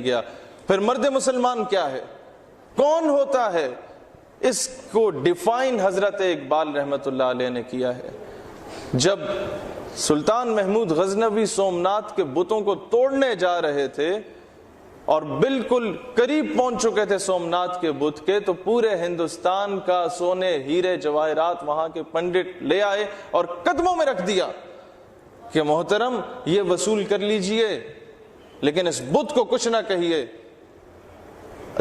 گیا۔ پھر مرد مسلمان کیا ہے، کون ہوتا ہے، اس کو ڈیفائن حضرت اقبال رحمت اللہ علیہ نے کیا ہے۔ جب سلطان محمود غزنوی سومنات کے بتوں کو توڑنے جا رہے تھے اور بالکل قریب پہنچ چکے تھے سومنات کے بت کے، تو پورے ہندوستان کا سونے ہیرے جواہرات وہاں کے پنڈت لے آئے اور قدموں میں رکھ دیا کہ محترم یہ وصول کر لیجئے، لیکن اس بت کو کچھ نہ کہیے۔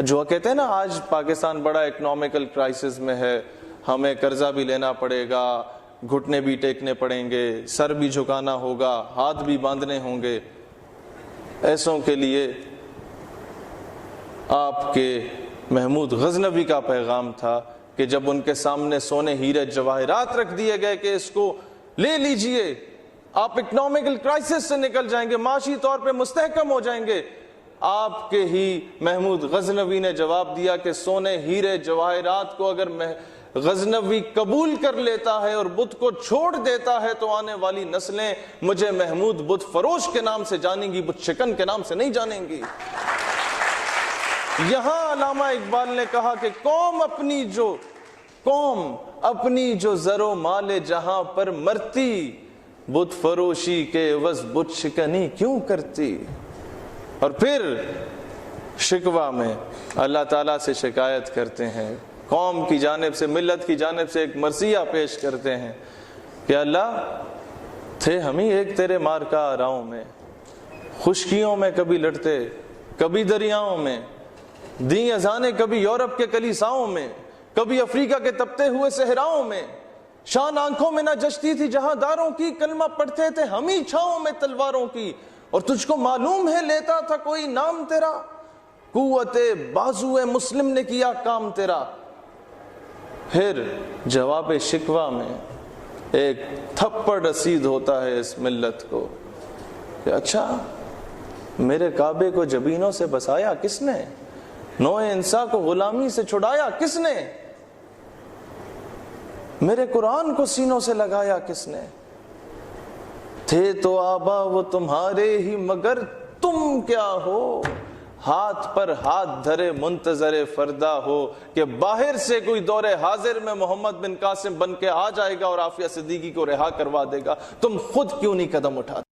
جو کہتے ہیں نا آج پاکستان بڑا اکنامیکل کرائسس میں ہے، ہمیں قرضہ بھی لینا پڑے گا، گھٹنے بھی ٹیکنے پڑیں گے، سر بھی جھکانا ہوگا، ہاتھ بھی باندھنے ہوں گے، ایسوں کے لیے آپ کے محمود غزنوی کا پیغام تھا کہ جب ان کے سامنے سونے ہیرے جواہرات رکھ دیے گئے کہ اس کو لے لیجئے، آپ اکنامیکل کرائسس سے نکل جائیں گے، معاشی طور پہ مستحکم ہو جائیں گے، آپ کے ہی محمود غزنوی نے جواب دیا کہ سونے ہیرے جواہرات کو اگر غزنوی قبول کر لیتا ہے اور بت کو چھوڑ دیتا ہے تو آنے والی نسلیں مجھے محمود بت فروش کے نام سے جانیں گی، بت شکن کے نام سے نہیں جانیں گی۔ یہاں علامہ اقبال نے کہا کہ قوم اپنی جو زر و مال جہاں پر مرتی، بت فروشی کے عوض بت شکنی کیوں کرتی۔ اور پھر شکوہ میں اللہ تعالیٰ سے شکایت کرتے ہیں، قوم کی جانب سے، ملت کی جانب سے ایک مرثیہ پیش کرتے ہیں کہ اللہ تھے ہم ہی ایک تیرے مارکا آراؤں میں، خشکیوں میں کبھی لڑتے کبھی دریاؤں میں، دیں اذانیں کبھی یورپ کے کلیساؤں میں، کبھی افریقہ کے تپتے ہوئے صحراؤں میں، شان آنکھوں میں نہ جچتی تھی جہاں داروں کی، کلمہ پڑھتے تھے ہم ہی چھاؤں میں تلواروں کی، اور تجھ کو معلوم ہے لیتا تھا کوئی نام تیرا، قوت بازو مسلم نے کیا کام تیرا۔ پھر جواب شکوہ میں ایک تھپڑ رسید ہوتا ہے اس ملت کو کہ اچھا میرے کعبے کو جبینوں سے بسایا کس نے، نوع انسان کو غلامی سے چھڑایا کس نے، میرے قرآن کو سینوں سے لگایا کس نے، تھے تو آبا وہ تمہارے ہی مگر تم کیا ہو، ہاتھ پر ہاتھ دھرے منتظر فردا ہو کہ باہر سے کوئی دور حاضر میں محمد بن قاسم بن کے آ جائے گا اور عافیہ صدیقی کو رہا کروا دے گا، تم خود کیوں نہیں قدم اٹھاتے۔